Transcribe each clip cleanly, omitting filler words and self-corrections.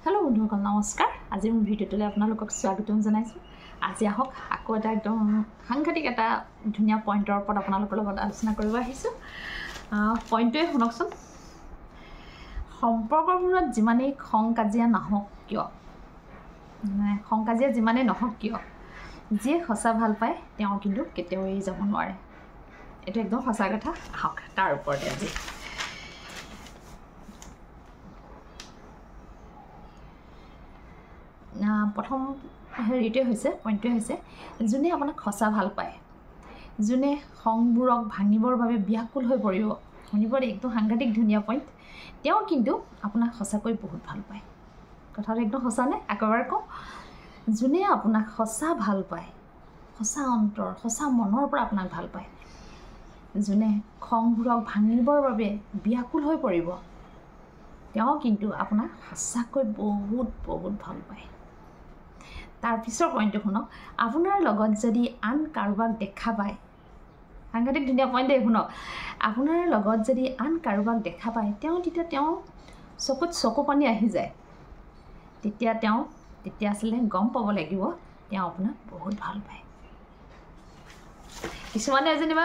Hello बंधुসকল नमस्कार আজি মোৰ ভিডিওটোলৈ আপোনালোকক স্বাগতম জনাইছো আজি আহক আকৌ এটা একদম সাংঘাতিক এটা ধুনিয়া পইণ্টৰ ওপৰত আপোনালোকৰ লগত আলোচনা কৰিব আহিছো পইণ্টটোৱে শুনকচোন সম্পৰ্কবোৰত যিমানেই খং কাজিয়া নহওক কিয় খং কাজিয়া যিমানেই নহওক কিয় যিয়ে সঁচা ভাল পায় তেওঁ কিন্তু কেতিয়াও এৰি যাব নোৱাৰে এটা একদম সঁচা কথা আহক তাৰ ওপৰতে আজি प्रथम हेरिटे হৈছে পইণ্টটো হৈছে জুনে আপোনাক খসা ভাল পায় জুনে সংবুৰক ভাঙিবৰ বাবে ব্যাকুল হৈ পৰিব শুনিবৰ একদম সাংঘাতিক ধুনিয়া পইণ্ট তেওঁ কিন্তু আপোনাক খসাকৈ বহুত ভাল পায় কথাটো একদম খসা নে একবাৰ কও জুনে আপোনাক খসা ভাল পায় খসা অন্তৰ খসা মনৰ পৰা আপোনাক ভাল পায় জুনে সংবুৰক ভাঙিবৰ বাবে ব্যাকুল হৈ পৰিব তেওঁ কিন্তু আপোনাক খসাকৈ বহুত বহুত ভাল পায় তাৰ পিছৰ পইণ্টটো শুনক আপোনাৰ লগত যদি আন কাৰোবাক দেখা পায় সাংঘাতিক ধুনিয়া পইণ্ট দেই শুনক আপোনাৰ লগত যদি আন কাৰোবাক দেখা পায় তেওঁ চকুত চকু পানী আহি যায় তেতিয়া আসলে গম পাব লাগিব তেওঁ আপোনাক বহুত ভাল পায় কিছুমানে যেনিবা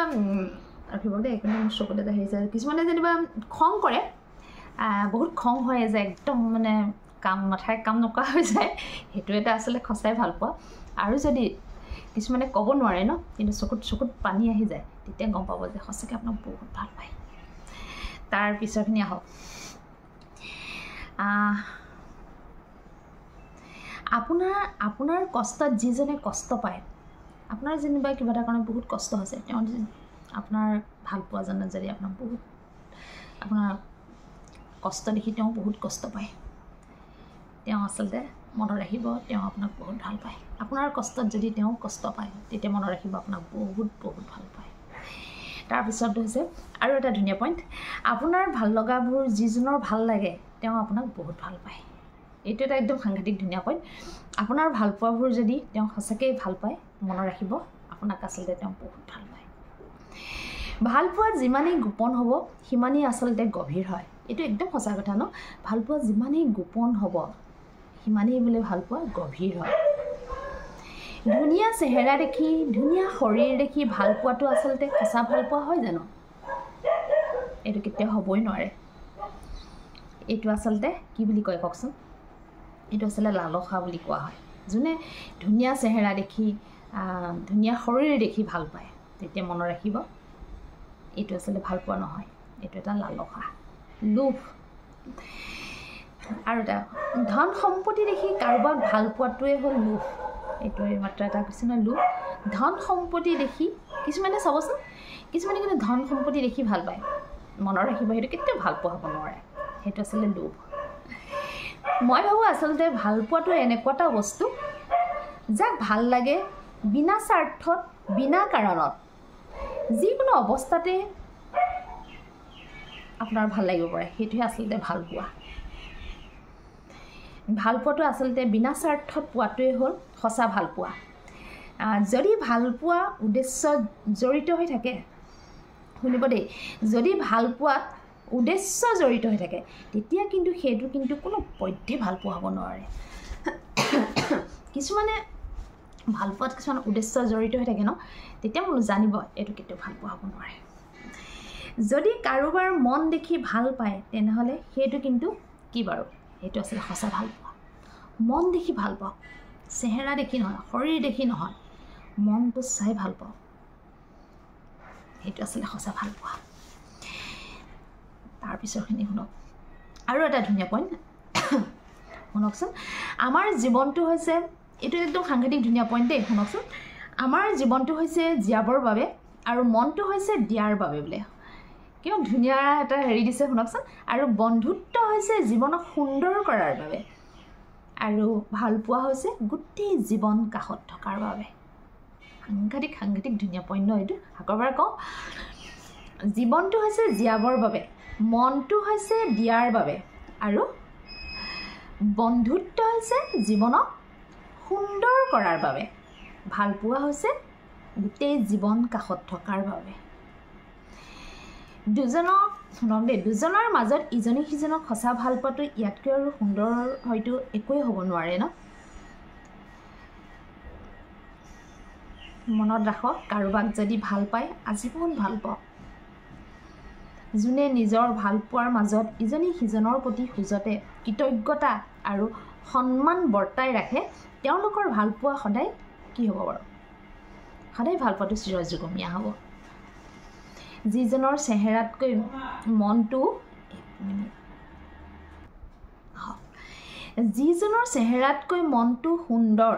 ৰাখিব দেই একদম চকুত এটা আহিছে কিছুমানে যেনিবা খং কৰে বহুত খং হয় যে একদম মানে কাম মাথায় কাম নকৰা হৈ যায় হেতু এটা আসলে খসাই ভাল পোৱা আৰু যদি কিছুমানে ক'ব নোৱাৰে ন কিন্তু চকুত পানী আহি যায় তেতিয়া গম পাব যে খসকে আপোনাক বহুত ভাল পায় তাৰ পিছৰখিনি আহক আপোনাৰ কষ্টত যিজনে কষ্ট পায় আপোনাৰ যেনিবা কিবা এটা কাৰণে বহুত কষ্ট হৈছে তেওঁ আপোনাৰ ভাল পোৱা জনে যদি আপোনাক বহুত আপোনাৰ কষ্ট দেখি তেওঁ বহুত কষ্ট পায় তেওঁ আসলতে মনত ৰাখিব তেওঁ আপোনাক বহুত ভাল পায় আপোনাৰ কষ্টত যদি তেওঁ কষ্ট পায় তেতিয়া মনত ৰাখিব আপোনাক বহুত বহুত ভাল পায় তাৰ পিছত হৈছে আৰু এটা ধুনিয়া পইণ্ট আপোনাৰ ভাল লগাবোৰ যিজনৰ ভাল লাগে তেওঁ আপোনাক বহুত ভাল পায় এইটো এটা একদম সাংঘাতিক ধুনিয়া পইণ্ট আপোনাৰ ভাল পোৱাবোৰ যদি তেওঁ সঁচাকৈ ভাল পায় মনত ৰাখিব আপোনাক আসলতে তেওঁ বহুত ভাল পায় ভাল পোৱা যিমানেই গোপন হ'ব সিমানেই আসলতে গভীৰ হয় এইটো একদম সঁচা কথা ন ভাল পোৱা যিমানেই গোপন হ'ব সিমানেই বোলে ভাল পোৱা গভীৰ হয় ধুনিয়া চেহেৰা দেখি ধুনিয়া শৰীৰ দেখি ভাল পোৱাটো আসলতে সঁচা ভাল পোৱা হয় জানো এইটো কেতিয়াও হ'বই নোৱাৰে এইটো আসলতে কি বুলি কয় কওকচোন এইটো আসলে লালসা বুলি কোৱা হয় যোনে ধুনিয়া চেহেৰা দেখি ধুনিয়া শৰীৰ দেখি ভাল পায় তেতিয়া মনত ৰাখিব এইটো আসলে ভাল পোৱা নহয় এইটো এটা লালসা লোভ আৰু এটা ধন সম্পত্তি দেখি কাৰোবাক ভাল পোৱাটোৱে হ'ল লোভ এইটোৱে মাত্ৰ এটা কৈছে ন লোভ ধন সম্পত্তি দেখি কিছুমানে চাবচোন কিছুমানে কিন্তু ধন সম্পত্তি দেখি ভাল পায় মনত ৰাখিব সেইটো কেতিয়াও ভাল পোৱা হ'ব নোৱাৰে সেইটো আচলতে লোভ মই ভাবোঁ আচলতে ভাল পোৱাটো এনেকুৱা এটা বস্তু যাক ভাল লাগে বিনা স্বাৰ্থত বিনা কাৰণত যিকোনো অৱস্থাতে আপোনাৰ ভাল লাগিব পাৰে সেইটোহে আচলতে ভাল পোৱাটো আচলতে বিনা স্বাৰ্থত পোৱাটোৱে হ'ল সঁচা ভাল পোৱা যদি ভাল পোৱা উদ্দেশ্য জড়িত হৈ থাকে শুনিব দেই যদি ভাল পোৱাত উদ্দেশ্য জড়িত হৈ থাকে তেতিয়া কিন্তু সেইটো কিন্তু কোনো পধ্যে ভাল পোৱা হ'ব নোৱাৰে কিছুমানে ভাল পোৱাত কিছুমান উদ্দেশ্য জড়িত হৈ থাকে ন তেতিয়া মই জানিব এইটো কেতিয়াও ভাল পোৱা হ'ব নোৱাৰে যদি কাৰোবাৰ মন দেখি ভাল পায় তেনেহ'লে সেইটো কিন্তু কি বাৰু সেইটো আচলতে সঁচা ভাল পোৱা মন দেখি ভাল পাওঁ চেহেৰা দেখি নহয় শৰীৰ দেখি নহয় মনটো চাই ভাল পাওঁ সেইটো আচলতে সঁচা ভাল পোৱা তাৰপিছৰখিনি শুনক আৰু এটা ধুনীয়া পইণ্ট শুনকচোন আমাৰ জীৱনটো হৈছে এইটো একদম সাংঘাতিক ধুনীয়া পইণ্ট দেই শুনকচোন আমাৰ জীৱনটো হৈছে জীয়াবৰ বাবে আৰু মনটো হৈছে দিয়াৰ বাবে বোলে কিয় ধুনীয়া এটা হেৰি দিছে শুনকচোন আৰু বন্ধুত্ব হৈছে জীৱনক সুন্দৰ কৰাৰ বাবে আৰু ভাল পোৱা হৈছে গোটেই জীৱন কাষত থকাৰ বাবে সাংঘাতিক ধুনীয়া পইণ্ট এইটো আকবাৰ কওঁ জীৱনটো হৈছে জীয়াবৰ বাবে মনটো হৈছে দিয়াৰ বাবে আৰু বন্ধুত্ব হৈছে জীৱনক সুন্দৰ কৰাৰ বাবে ভাল পোৱা হৈছে গোটেই জীৱন কাষত থকাৰ বাবে দুজনক শুনক দেই, দুজনৰ মাজত ইজনী সিজনক সঁচা ভাল পোৱাটো ইয়াতকৈ আৰু সুন্দৰ হয়তো একোৱেই হ'ব নোৱাৰে ন। মনত ৰাখক, কাৰোবাক যদি ভাল পায় আজীৱন ভাল পাওক। যোনে নিজৰ ভাল পোৱাৰ মাজত ইজনী সিজনৰ প্ৰতি খুজতে কৃতজ্ঞতা আৰু সন্মান বৰ্তাই ৰাখে, তেওঁলোকৰ ভাল পোৱা সদায় কি হ'ব বাৰু? সদায় ভাল পোৱাটো চিৰযুগমীয়া হ'ব। যিজনৰ চেহেৰাতকৈ মনটো সুন্দৰ,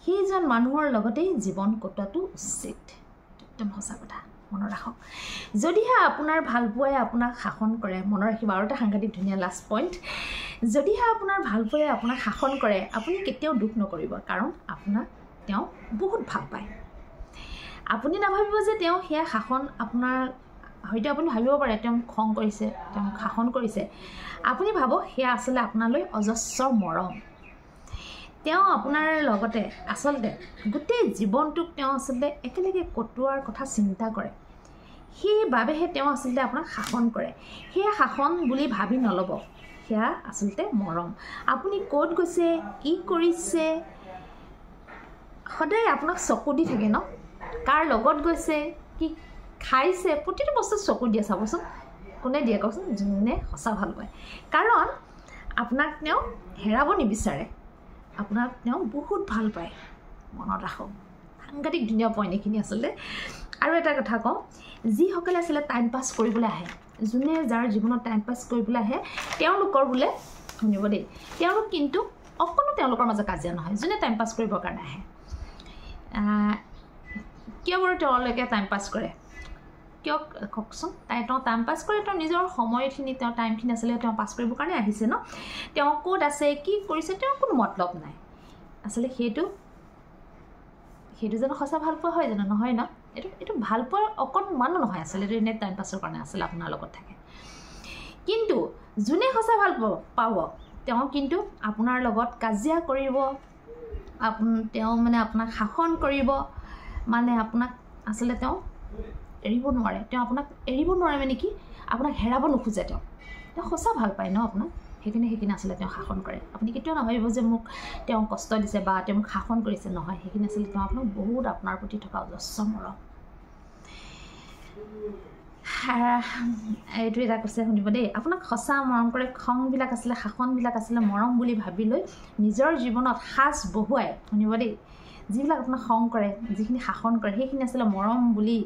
সেইজন মানুহৰ লগতেই জীৱন কটোৱাটো উচিত। একদম সঁচা কথা, মনত ৰাখক। যদিহে আপোনাৰ ভালপোৱাই আপোনাক শাসন কৰে, মনত ৰাখিব আৰু এটা সাংঘাতিক ধুনীয়া লাষ্ট পইণ্ট, যদিহে আপোনাৰ ভালপোৱাই আপোনাক শাসন কৰে, আপুনি কেতিয়াও দুখ নকৰিব, কাৰণ আপোনাক তেওঁ বহুত ভাল পায়। আপুনি নাভাবিব যে তেওঁ সেয়া শাসন আপোনাৰ, হয়তো আপুনি ভাবিব পাৰে তেওঁ খং কৰিছে, তেওঁ শাসন কৰিছে। আপুনি ভাবক সেয়া আচলতে আপোনালৈ অজস্ৰ মৰম। তেওঁ আপোনাৰ লগতে আচলতে গোটেই জীৱনটোক তেওঁ আচলতে একেলগে কটোৱাৰ কথা চিন্তা কৰে। সেইবাবেহে তেওঁ আচলতে আপোনাক শাসন কৰে। সেয়া শাসন বুলি ভাবি নল'ব, সেয়া আচলতে মৰম। আপুনি ক'ত গৈছে, কি কৰিছে, সদায় আপোনাক চকু দি থাকে ন। কাৰ লগত গৈছে, কি খাইছে, প্ৰতিটো বস্তুত চকু দিয়ে। চাবচোন কোনে দিয়ে কওকচোন? যোনে সঁচা ভাল পায়। কাৰণ আপোনাক তেওঁ হেৰাব নিবিচাৰে, আপোনাক তেওঁ বহুত ভাল পায়। মনত ৰাখক, সাংঘাতিক ধুনীয়া পইণ্ট এইখিনি আচলতে। আৰু এটা কথা কওঁ, যিসকলে আচলতে টাইম পাছ কৰিবলৈ আহে, যোনে যাৰ জীৱনত টাইম পাছ কৰিবলৈ আহে, তেওঁলোকৰ বোলে শুনিব দেই, তেওঁলোক কিন্তু অকণো তেওঁলোকৰ মাজত কাজিয়া নহয়। যোনে টাইম পাছ কৰিবৰ কাৰণে আহে, কিয় বাৰু তেওঁলোকে টাইম পাছ কৰে? কিয় কওকচোন? তেওঁ টাইম পাছ কৰে, তেওঁ নিজৰ সময়খিনি, তেওঁ টাইমখিনি আচলতে তেওঁ পাছ কৰিবৰ কাৰণে আহিছে ন। তেওঁ ক'ত আছে, কি কৰিছে, তেওঁৰ কোনো মতলব নাই। আচলতে সেইটো জানো সঁচা ভাল পোৱা হয় জানো? নহয় ন। এইটো ভাল পোৱাৰ অকণমানো নহয় আচলতে, এনে টাইম পাছৰ কাৰণে আচলতে আপোনাৰ লগত থাকে। কিন্তু যোনে সঁচা ভাল পাব, তেওঁ কিন্তু আপোনাৰ লগত কাজিয়া কৰিব, তেওঁ মানে আপোনাক শাসন কৰিব, মানে আপোনাক আচলতে তেওঁ এৰিব নোৱাৰে। তেওঁ আপোনাক এৰিব নোৱাৰে মানে কি, আপোনাক হেৰাব নোখোজে। তেওঁ সঁচা ভাল পায় ন আপোনাক, সেইখিনি আচলতে তেওঁ শাসন কৰে। আপুনি কেতিয়াও নাভাবিব যে মোক তেওঁ কষ্ট দিছে বা তেওঁ মোক শাসন কৰিছে, নহয়। সেইখিনি আচলতে তেওঁ আপোনাক বহুত আপোনাৰ প্ৰতি থকা অজস্ৰ মৰম। এইটো এটা কৈছে, শুনিব দেই, আপোনাক সঁচা মৰম কৰে। খংবিলাক আছিলে, শাসনবিলাক আছিলে মৰম বুলি ভাবি লৈ নিজৰ জীৱনত সাজ বহুৱাই, শুনিব দেই, যিবিলাক আপোনাক খং কৰে, যিখিনি শাসন কৰে, সেইখিনি আছিলে মৰম বুলি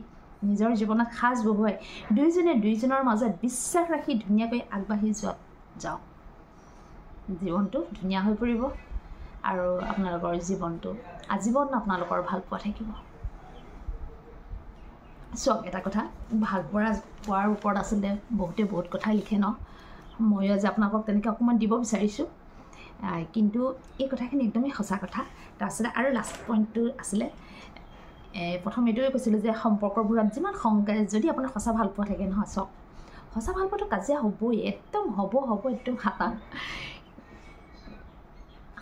নিজৰ জীৱনত সাজ বহুৱাই দুইজনে দুইজনৰ মাজত বিশ্বাস ৰাখি ধুনীয়াকৈ আগবাঢ়ি যাওক। জীৱনটো ধুনীয়া হৈ পৰিব আৰু আপোনালোকৰ জীৱনটো আজীৱন আপোনালোকৰ ভাল পোৱা থাকিব। চাওক, এটা কথা, ভাল পোৱাৰ ওপৰত আচলতে বহুতে বহুত কথা লিখে ন। ময়ো আজি আপোনালোকক তেনেকৈ অকণমান দিব বিচাৰিছোঁ, কিন্তু এই কথাখিনি একদমেই সঁচা কথা। তাৰপিছতে আৰু লাষ্ট পইণ্টটো আছিলে, প্ৰথম এইটোৱে কৈছিলোঁ যে সম্পৰ্কবোৰত যিমান যদি আপোনাৰ সঁচা ভাল পোৱা থাকে নহয়, চাওক, সঁচা ভাল পোৱাটো কাজিয়া হ'বই, একদম হ'ব একদম খাটাং।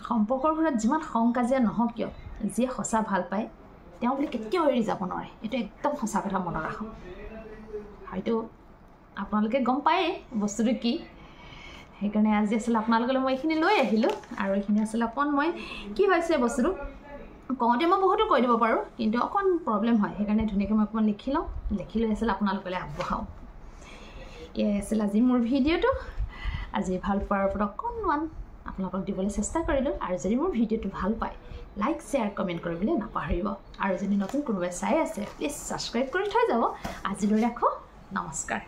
সম্পৰ্কবোৰত যিমান খং কাজিয়া নহওক কিয়, যিয়ে সঁচা ভাল পায় তেওঁ বুলি কেতিয়াও এৰি যাব নোৱাৰে। এইটো একদম সঁচা কথা, মনত ৰাখক। হয়তো আপোনালোকে গম পায়েই বস্তুটো কি, সেইকাৰণে আজি আচলতে আপোনালোকলৈ মই এইখিনি লৈ আহিলোঁ। আৰু এইখিনি আচলতে অকণ মই কি হৈছে বস্তুটো কওঁতে মই বহুতো কৈ দিব পাৰোঁ, কিন্তু অকণ প্ৰব্লেম হয়, সেইকাৰণে ধুনীয়াকৈ মই অকণমান লিখি লওঁ, লিখি লৈ আচলতে আপোনালোকলৈ আগবঢ়াওঁ। এয়াই আছিল আজি মোৰ ভিডিঅ'টো। আজি ভাল পোৱাৰ ওপৰত অকণমান আপোনালোকক দিবলৈ চেষ্টা কৰিলোঁ। আৰু যদি মোৰ ভিডিঅ'টো ভাল পায়, লাইক, শ্বেয়াৰ, কমেণ্ট কৰিবলৈ নাপাহৰিব। আৰু যদি নতুন কোনোবাই চাই আছে, প্লিজ ছাবস্ক্ৰাইব কৰি থৈ যাব। আজিলৈ ৰাখোঁ, নমস্কাৰ।